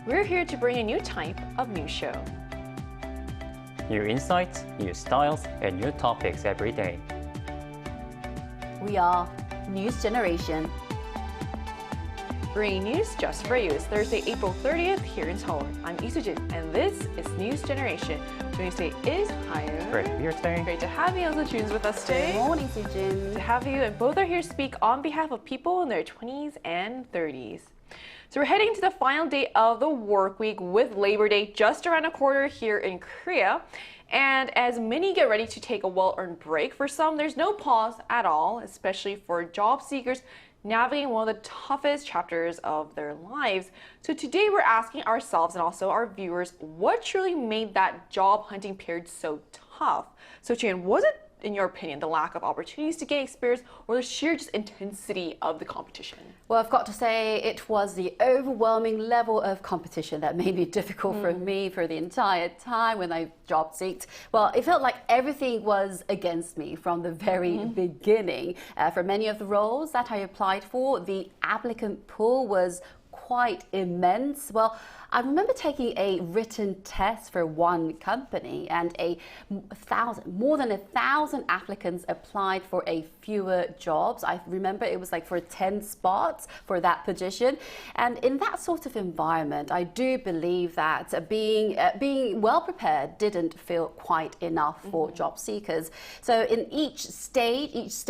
We're here to bring a new type of news show. New insights, new styles, and new topics every day. We are News Generation. Bringing news just for you. It's Thursday, April 30th here in Seoul. I'm Isujin, and this is News Generation. Joining us today is Hyun. Great to be here today. Great to have you. Also, Jun's with us today. Good morning, Sujin. To have you, and both are here to speak on behalf of people in their 20s and 30s. So we're heading to the final day of the work week with Labor Day just around the corner here in Korea. And as many get ready to take a well-earned break, for some, there's no pause at all, especially for job seekers navigating one of the toughest chapters of their lives. So today we're asking ourselves and also our viewers, what truly made that job hunting period so tough? So Chan, was it, in your opinion, the lack of opportunities to gain experience or the sheer just intensity of the competition? Well, I've got to say it was the overwhelming level of competition that made it difficult for me for the entire time when I job seeked. Well, it felt like everything was against me from the very beginning. For many of the roles that I applied for, the applicant pool was quite immense. Well, I remember taking a written test for one company and more than 1,000 applicants applied for a fewer jobs. I remember it was like for 10 spots for that position. And in that sort of environment, I do believe that being well prepared didn't feel quite enough for job seekers. So in each stage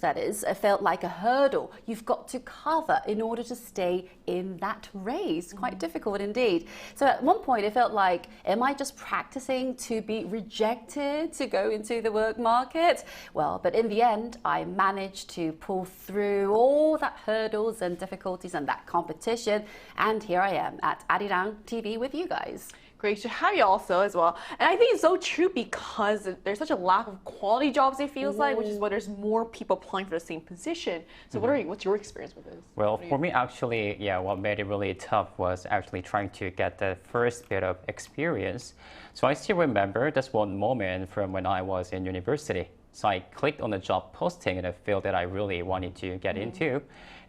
that is, it felt like a hurdle you've got to cover in order to stay in that race. Quite difficult indeed. So at one point it felt like, am I just practicing to be rejected to go into the work market? Well, but in the end, I managed to pull through all that hurdles and difficulties and that competition. And here I am at Arirang TV with you guys. Great to have you also as well. And I think it's so true because there's such a lack of quality jobs, it feels like, which is why there's more people applying for the same position. So what's your experience with this? Well, for me, actually, what made it really tough was actually trying to get the first bit of experience. So I still remember this one moment from when I was in university. So I clicked on the job posting in a field that I really wanted to get into.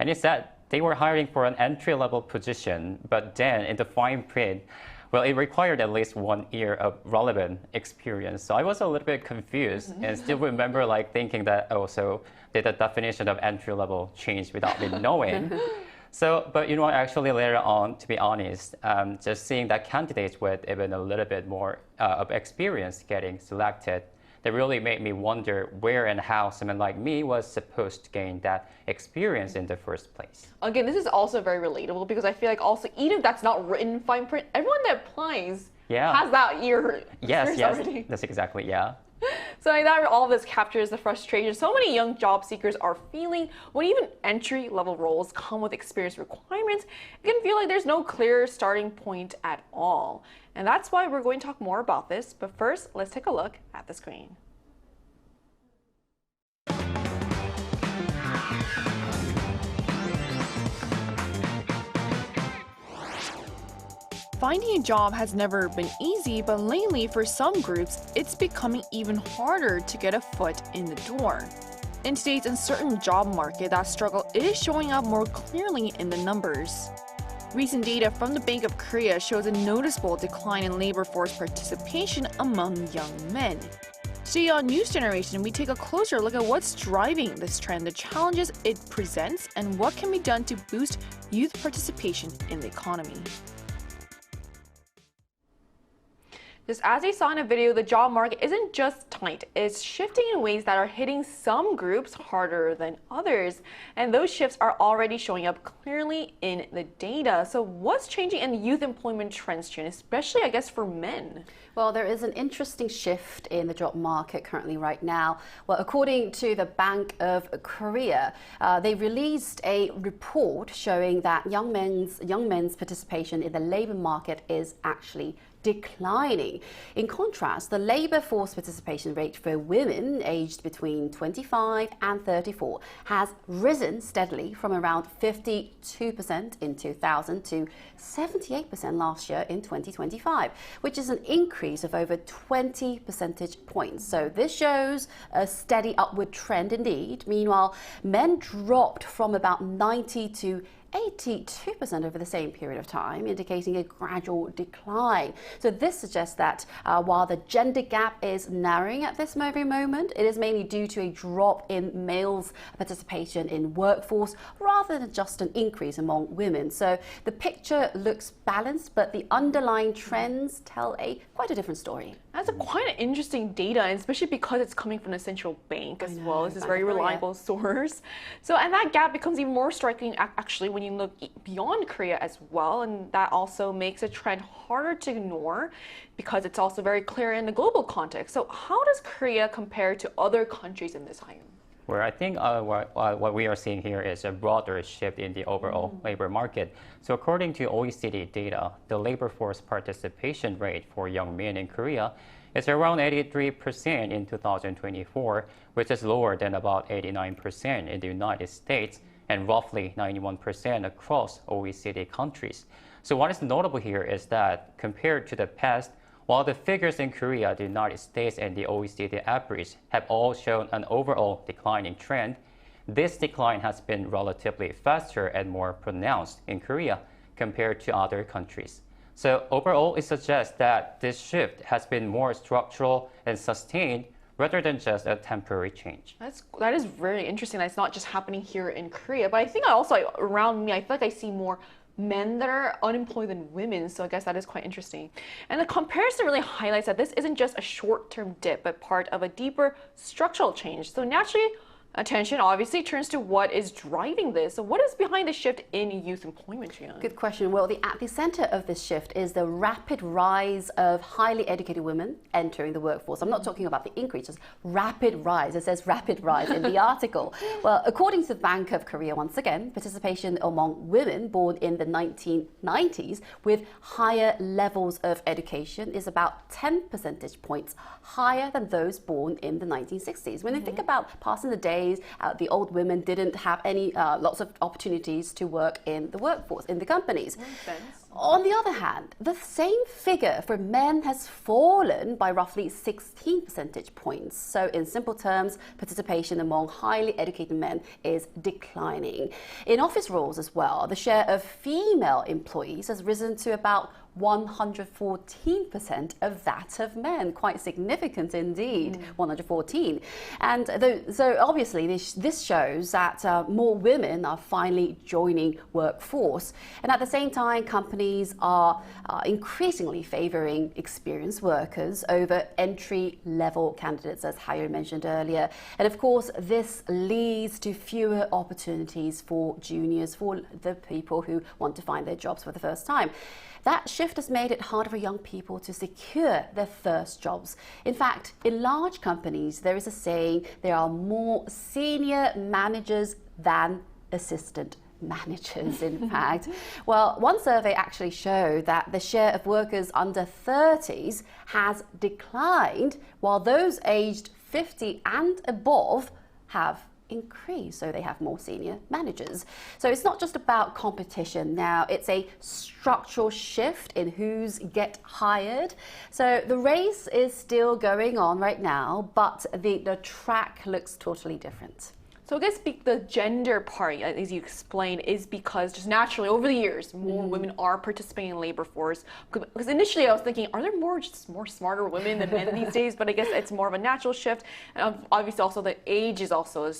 And it said they were hiring for an entry-level position, but then in the fine print, well, it required at least 1 year of relevant experience. So I was a little bit confused and still remember thinking that, so did the definition of entry level change without me knowing? So, but actually later on, to be honest, just seeing that candidates with even a little bit more of experience getting selected, that really made me wonder where and how someone like me was supposed to gain that experience in the first place. Again, this is also very relatable because I feel like also, even if that's not written in fine print, everyone that applies has that year. Yes, already. That's exactly, So I thought all of this captures the frustration so many young job seekers are feeling when even entry-level roles come with experience requirements. It can feel like there's no clear starting point at all. And that's why we're going to talk more about this. But first, let's take a look at the screen. Finding a job has never been easy, but lately for some groups, it's becoming even harder to get a foot in the door. In today's uncertain job market, that struggle is showing up more clearly in the numbers. Recent data from the Bank of Korea shows a noticeable decline in labor force participation among young men. Today on News Generation, we take a closer look at what's driving this trend, the challenges it presents, and what can be done to boost youth participation in the economy. Just as you saw in a video, the job market isn't just tight, it's shifting in ways that are hitting some groups harder than others. And those shifts are already showing up clearly in the data. So what's changing in youth employment trends, June, especially, I guess, for men? Well, there is an interesting shift in the job market currently right now. Well, according to the Bank of Korea, they released a report showing that young men's participation in the labor market is actually declining. In contrast, the labor force participation rate for women aged between 25 and 34 has risen steadily from around 52% in 2000 to 78% last year in 2025, which is an increase of over 20 percentage points. So this shows a steady upward trend indeed. Meanwhile, men dropped from about 90 to 82% over the same period of time, indicating a gradual decline. So this suggests that while the gender gap is narrowing at this very moment, it is mainly due to a drop in males' participation in workforce rather than just an increase among women. So the picture looks balanced, but the underlying trends tell quite a different story. That's quite an interesting data, and especially because it's coming from the central bank as well. This is a very reliable source. So, and that gap becomes even more striking actually when you look beyond Korea as well, and that also makes a trend harder to ignore because it's also very clear in the global context. So how does Korea compare to other countries in this, Hyun? Where I think what we are seeing here is a broader shift in the overall labor market. So according to OECD data, the labor force participation rate for young men in Korea is around 83% in 2024, which is lower than about 89% in the United States and roughly 91% across OECD countries. So what is notable here is that compared to the past, while the figures in Korea, the United States, and the OECD average have all shown an overall declining trend, this decline has been relatively faster and more pronounced in Korea compared to other countries. So overall, it suggests that this shift has been more structural and sustained rather than just a temporary change. That is very interesting. That's not just happening here in Korea, but I think also around me, I feel like I see more men that are unemployed than women, so I guess that is quite interesting. And the comparison really highlights that this isn't just a short-term dip, but part of a deeper structural change. So naturally, attention obviously turns to what is driving this. So what is behind the shift in youth employment, Jian? Good question. Well, at the center of this shift is the rapid rise of highly educated women entering the workforce. I'm not talking about the increase, just rapid rise. It says rapid rise in the article. Well, according to the Bank of Korea, once again, participation among women born in the 1990s with higher levels of education is about 10 percentage points higher than those born in the 1960s. When you think about passing the day, the old women didn't have lots of opportunities to work in the workforce, in the companies. On the other hand, the same figure for men has fallen by roughly 16 percentage points. So in simple terms, participation among highly educated men is declining. In office roles as well, the share of female employees has risen to about 114% of that of men. Quite significant indeed, 114. And so obviously this shows that more women are finally joining workforce. And at the same time, companies are increasingly favoring experienced workers over entry-level candidates, as Hayo mentioned earlier. And of course, this leads to fewer opportunities for juniors, for the people who want to find their jobs for the first time. That shift has made it harder for young people to secure their first jobs. In fact, in large companies, there is a saying, there are more senior managers than assistant managers, in fact. Well, one survey actually showed that the share of workers under 30s has declined, while those aged 50 and above have increase, so they have more senior managers. So it's not just about competition now, it's a structural shift in who's get hired. So the race is still going on right now, but the track looks totally different. So I guess the gender part, as you explained, is because just naturally over the years, more women are participating in labor force. Because initially I was thinking, are there more smarter women than men these days? But I guess it's more of a natural shift. And obviously also the age is also a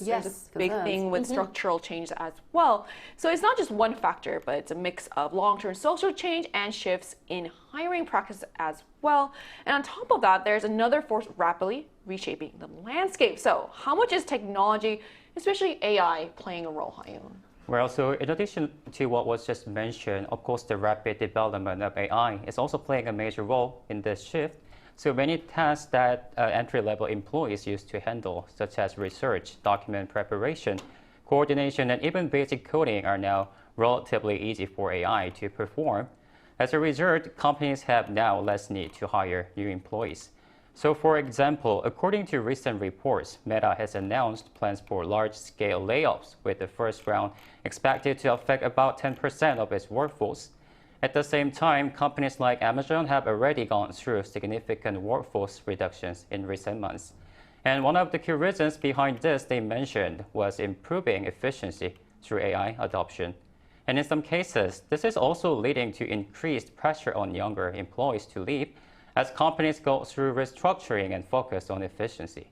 big thing with structural change as well. So it's not just one factor, but it's a mix of long-term social change and shifts in hiring practices as well. And on top of that, there's another force rapidly reshaping the landscape. So how much is technology, especially AI, playing a role, Hyun? Well, so in addition to what was just mentioned, of course, the rapid development of AI is also playing a major role in this shift. So many tasks that entry-level employees used to handle, such as research, document preparation, coordination, and even basic coding are now relatively easy for AI to perform. As a result, companies have now less need to hire new employees. So for example, according to recent reports, Meta has announced plans for large-scale layoffs, with the first round expected to affect about 10% of its workforce. At the same time, companies like Amazon have already gone through significant workforce reductions in recent months. And one of the key reasons behind this, they mentioned, was improving efficiency through AI adoption. And in some cases, this is also leading to increased pressure on younger employees to leave as companies go through restructuring and focus on efficiency.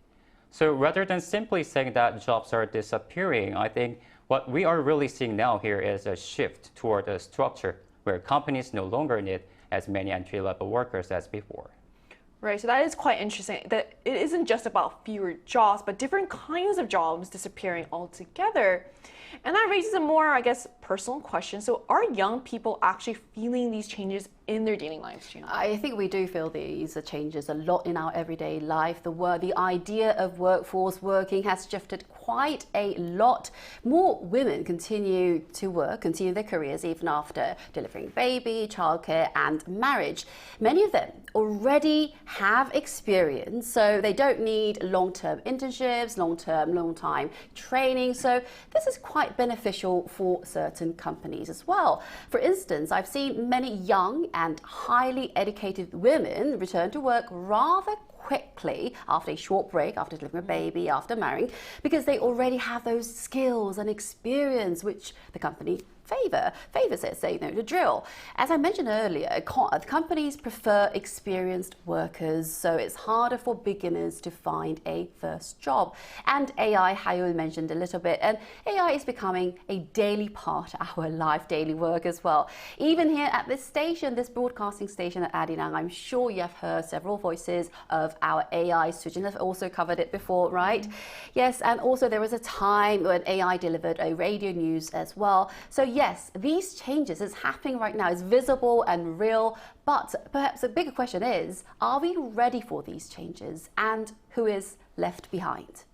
So rather than simply saying that jobs are disappearing, I think what we are really seeing now here is a shift toward a structure where companies no longer need as many entry-level workers as before. Right, so that is quite interesting, that it isn't just about fewer jobs, but different kinds of jobs disappearing altogether. And that raises a more, I guess, personal question. So are young people actually feeling these changes in their daily lives, Gina? I think we do feel these changes a lot in our everyday life. The idea of workforce working has shifted quite a lot. More women continue to work, continue their careers even after delivering baby, childcare and marriage. Many of them already have experience, so they don't need long-term internships, long-time training. So this is quite beneficial for certain companies as well. For instance, I've seen many young and highly educated women return to work rather quickly after a short break, after delivering a baby, after marrying, because they already have those skills and experience which the company favors it, say, the drill. As I mentioned earlier, companies prefer experienced workers, so it's harder for beginners to find a first job. And AI, Hayul mentioned a little bit, and AI is becoming a daily part of our life, daily work as well. Even here at this station, this broadcasting station at Arirang, I'm sure you have heard several voices of our AI students. I've also covered it before, right? Yes, and also there was a time when AI delivered a radio news as well. So yes, these changes is happening right now. It's visible and real, but perhaps a bigger question is, are we ready for these changes and who is left behind?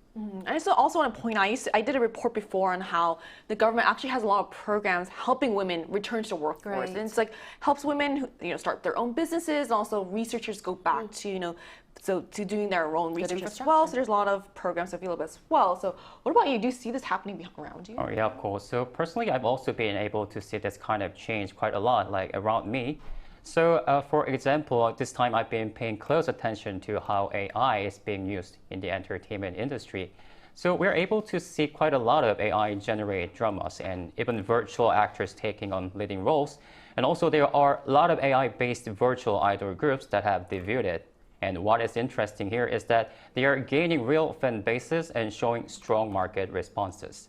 I just also want to point out, I did a report before on how the government actually has a lot of programs helping women return to the workforce. Right. And it's like helps women start their own businesses, and also researchers go back to, to doing their own research as well. So there's a lot of programs available as well. So what about you? Do you see this happening around you? Oh, yeah, of course. So personally, I've also been able to see this kind of change quite a lot, like around me. So for example, this time I've been paying close attention to how AI is being used in the entertainment industry. So we're able to see quite a lot of AI-generated dramas and even virtual actors taking on leading roles. And also there are a lot of AI-based virtual idol groups that have debuted. And what is interesting here is that they are gaining real fan bases and showing strong market responses.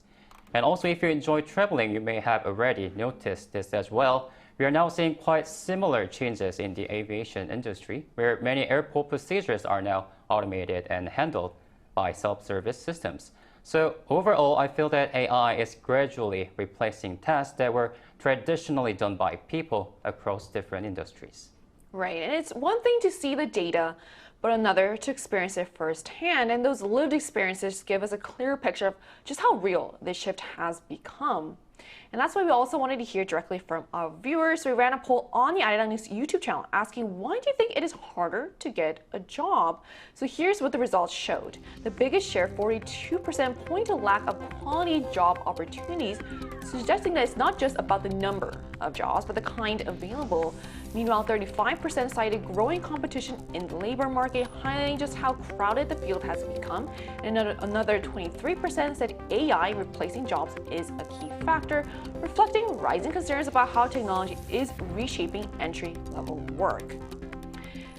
And also if you enjoy traveling, you may have already noticed this as well. We are now seeing quite similar changes in the aviation industry, where many airport procedures are now automated and handled by self-service systems. So overall, I feel that AI is gradually replacing tasks that were traditionally done by people across different industries. Right, and it's one thing to see the data, but another to experience it firsthand. And those lived experiences give us a clearer picture of just how real this shift has become. And that's why we also wanted to hear directly from our viewers. So we ran a poll on the Arirang YouTube channel asking, why do you think it is harder to get a job? So here's what the results showed. The biggest share, 42%, point to lack of quality job opportunities, suggesting that it's not just about the number of jobs, but the kind available. Meanwhile, 35% cited growing competition in the labor market, highlighting just how crowded the field has become. And another 23% said AI replacing jobs is a key factor, reflecting rising concerns about how technology is reshaping entry-level work.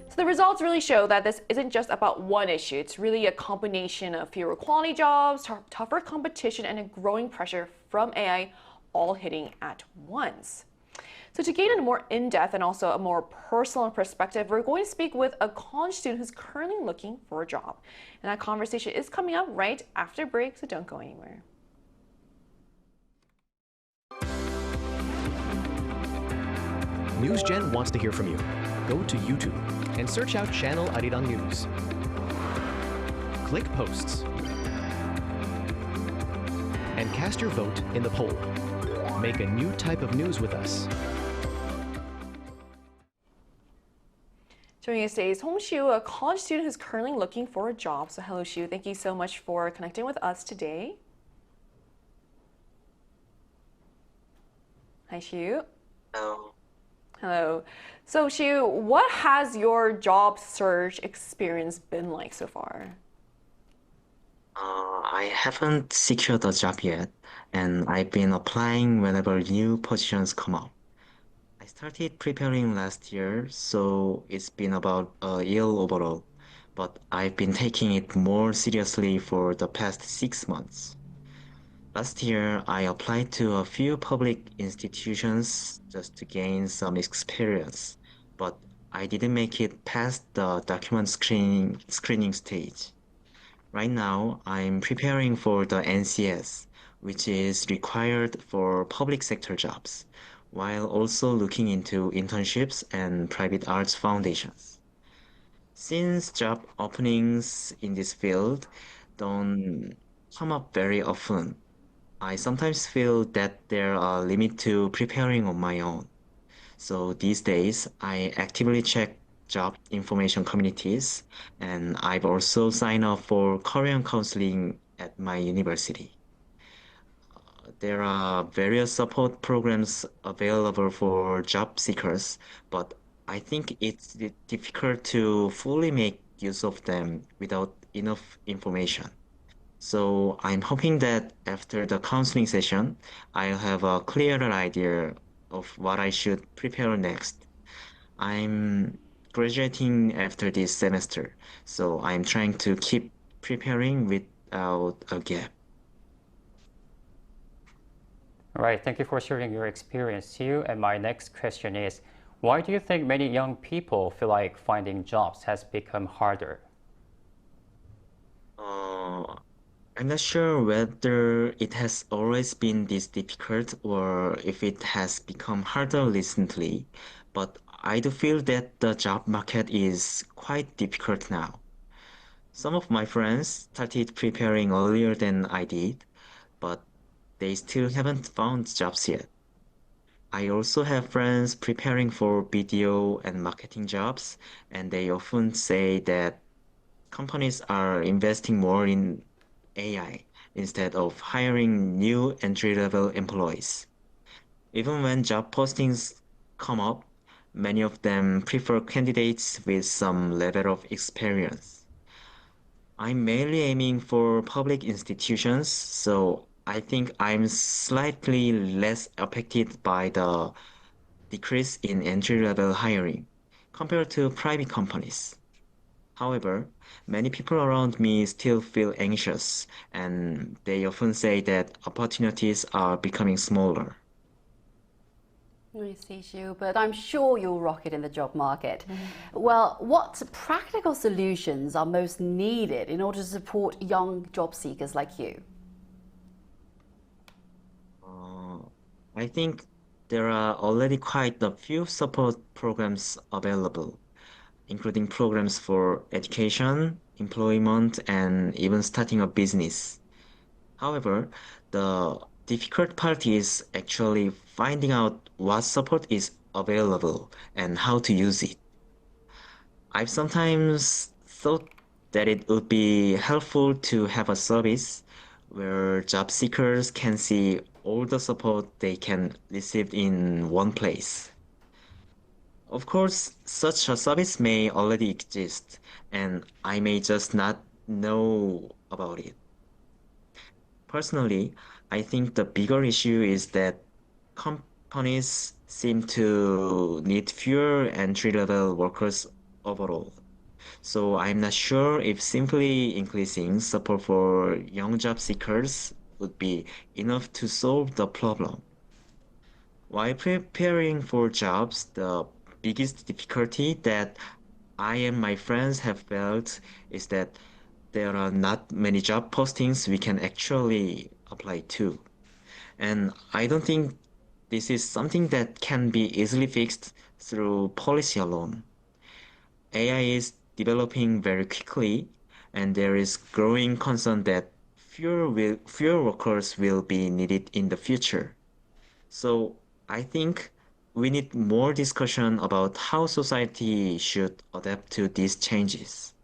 So the results really show that this isn't just about one issue. It's really a combination of fewer quality jobs, tougher competition, and a growing pressure from AI all hitting at once. So to gain a more in-depth and also a more personal perspective, we're going to speak with a college student who's currently looking for a job. And that conversation is coming up right after break, so don't go anywhere. NewsGen wants to hear from you. Go to YouTube and search out channel Arirang News. Click Posts and cast your vote in the poll. Make a new type of news with us. Joining us today is Hong Xiu, a college student who's currently looking for a job. So hello, Xiu. Thank you so much for connecting with us today. Hi, Xiu. Hello. Hello. So, Xiu, what has your job search experience been like so far? I haven't secured a job yet, and I've been applying whenever new positions come up. I started preparing last year, so it's been about a year overall, but I've been taking it more seriously for the past 6 months. Last year, I applied to a few public institutions just to gain some experience, but I didn't make it past the document screening stage. Right now, I'm preparing for the NCS, which is required for public sector jobs, while also looking into internships and private arts foundations. Since job openings in this field don't come up very often, I sometimes feel that there are limits to preparing on my own. So these days, I actively check job information communities, and I've also signed up for Korean counseling at my university. There are various support programs available for job seekers, but I think it's difficult to fully make use of them without enough information. So I'm hoping that after the counseling session, I'll have a clearer idea of what I should prepare next. I'm graduating after this semester, so I'm trying to keep preparing without a gap. All right, thank you for sharing your experience too. And my next question is, why do you think many young people feel like finding jobs has become harder? Uh, I'm not sure whether it has always been this difficult or if it has become harder recently, but I do feel that the job market is quite difficult now. Some of my friends started preparing earlier than I did, but they still haven't found jobs yet. I also have friends preparing for video and marketing jobs, and they often say that companies are investing more in AI instead of hiring new entry-level employees. Even when job postings come up, many of them prefer candidates with some level of experience. I'm mainly aiming for public institutions, so I think I'm slightly less affected by the decrease in entry-level hiring compared to private companies. However, many people around me still feel anxious, and they often say that opportunities are becoming smaller. I see you, but I'm sure you'll rock it in the job market. Well, what practical solutions are most needed in order to support young job seekers like you? Uh, I think there are already quite a few support programs available, including programs for education, employment, and even starting a business. However, the difficult part is actually finding out what support is available and how to use it. I've sometimes thought that it would be helpful to have a service where job seekers can see all the support they can receive in one place. Of course, such a service may already exist, and I may just not know about it. Personally, I think the bigger issue is that companies seem to need fewer entry-level workers overall. So I'm not sure if simply increasing support for young job seekers would be enough to solve the problem. While preparing for jobs, the biggest difficulty that I and my friends have felt is that there are not many job postings we can actually apply to. And I don't think this is something that can be easily fixed through policy alone. AI is developing very quickly, and there is growing concern that fewer workers will be needed in the future. So I think we need more discussion about how society should adapt to these changes.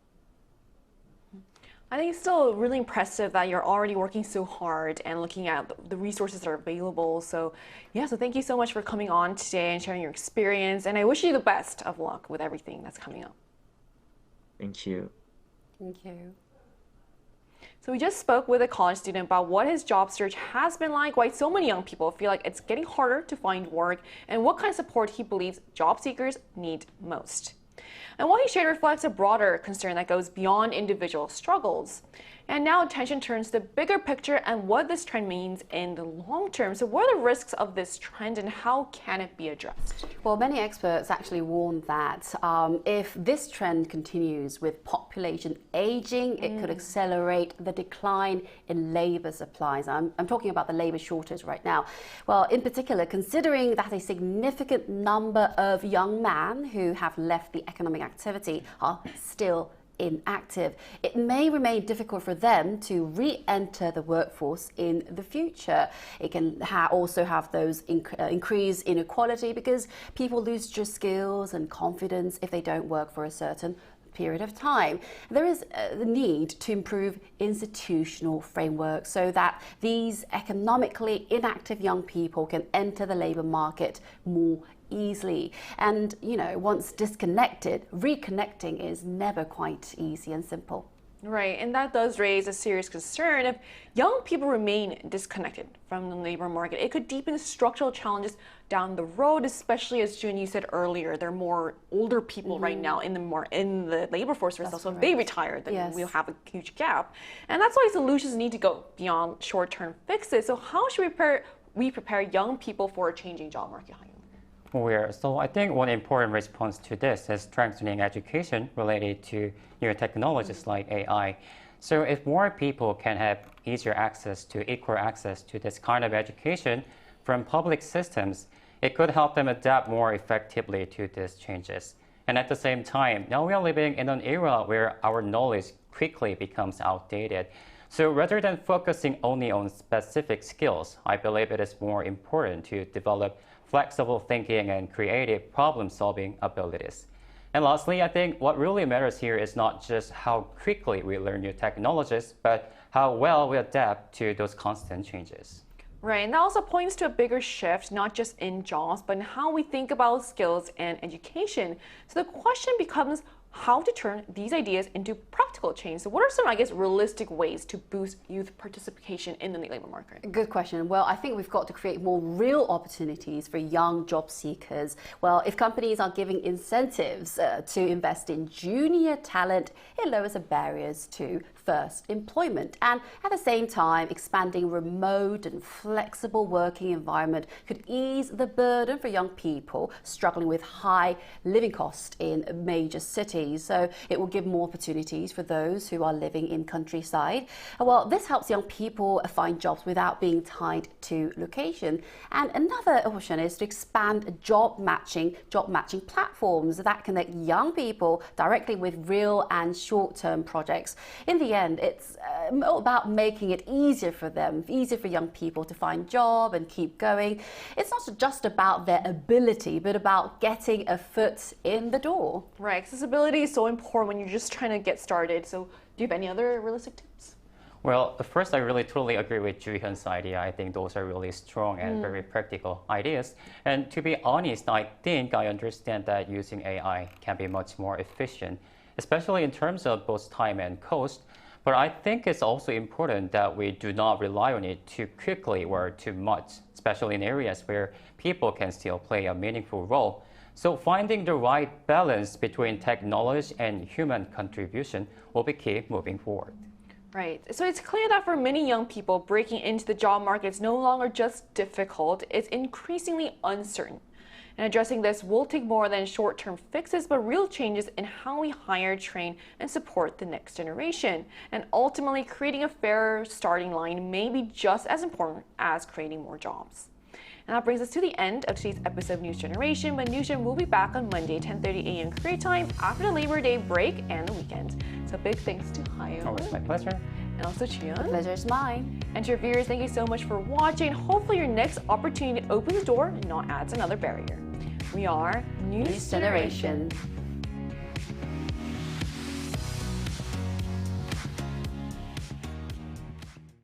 I think it's still really impressive that you're already working so hard and looking at the resources that are available. So, yeah, so thank you so much for coming on today and sharing your experience. And I wish you the best of luck with everything that's coming up. Thank you. Thank you. So we just spoke with a college student about what his job search has been like, why so many young people feel like it's getting harder to find work, and what kind of support he believes job seekers need most. And what he shared reflects a broader concern that goes beyond individual struggles. And now attention turns to the bigger picture and what this trend means in the long term. So what are the risks of this trend and how can it be addressed? Well, many experts actually warn that if this trend continues with population aging, it could accelerate the decline in labor supplies. I'm talking about the labor shortage right now. Well, in particular, considering that a significant number of young men who have left the economic activity are still inactive, it may remain difficult for them to re-enter the workforce in the future. It can also have those increased inequality because people lose just skills and confidence if they don't work for a certain period of time. There is the need to improve institutional frameworks so that these economically inactive young people can enter the labor market more easily. And, once disconnected, reconnecting is never quite easy and simple. Right, and that does raise a serious concern. If young people remain disconnected from the labor market, it could deepen structural challenges down the road, especially as Jun, you said earlier, there are more older people right now in the labor force force. So if they retire, then we'll have a huge gap. And that's why solutions need to go beyond short-term fixes. So how should we prepare young people for a changing job market? So I think one important response to this is strengthening education related to new technologies like AI. So if more people can have equal access to this kind of education from public systems, it could help them adapt more effectively to these changes. And at the same time, now we are living in an era where our knowledge quickly becomes outdated. So rather than focusing only on specific skills, I believe it is more important to develop flexible thinking and creative problem-solving abilities. And lastly, I think what really matters here is not just how quickly we learn new technologies, but how well we adapt to those constant changes. Right, and that also points to a bigger shift, not just in jobs, but in how we think about skills and education. So the question becomes how to turn these ideas into practical change. So what are some, realistic ways to boost youth participation in the labor market? Good question. Well, I think we've got to create more real opportunities for young job seekers. Well, if companies are giving incentives to invest in junior talent, it lowers the barriers to first employment. And at the same time, expanding remote and flexible working environment could ease the burden for young people struggling with high living costs in major cities. So it will give more opportunities for those who are living in countryside. Well, this helps young people find jobs without being tied to location. And another option is to expand job matching platforms that connect young people directly with real and short-term projects. In the end, it's about making it easier for young people to find job and keep going. It's not just about their ability, but about getting a foot in the door. Right, accessibility is so important when you're just trying to get started. So do you have any other realistic tips? Well, first, I really totally agree with Ju Hyun's idea. I think those are really strong and very practical ideas. And to be honest, I think I understand that using AI can be much more efficient, especially in terms of both time and cost. But I think it's also important that we do not rely on it too quickly or too much, especially in areas where people can still play a meaningful role. So finding the right balance between technology and human contribution will be key moving forward. Right. So it's clear that for many young people, breaking into the job market is no longer just difficult, it's increasingly uncertain. And addressing this will take more than short-term fixes, but real changes in how we hire, train, and support the next generation. And ultimately, creating a fairer starting line may be just as important as creating more jobs. And that brings us to the end of today's episode of News Generation, but News Gen will be back on Monday, 10:30 a.m. Korea time after the Labor Day break and the weekend. So big thanks to Hayo. Always my pleasure. And also Chion. The pleasure is mine. And to your viewers, thank you so much for watching. Hopefully your next opportunity opens the door and not adds another barrier. We are News Generation.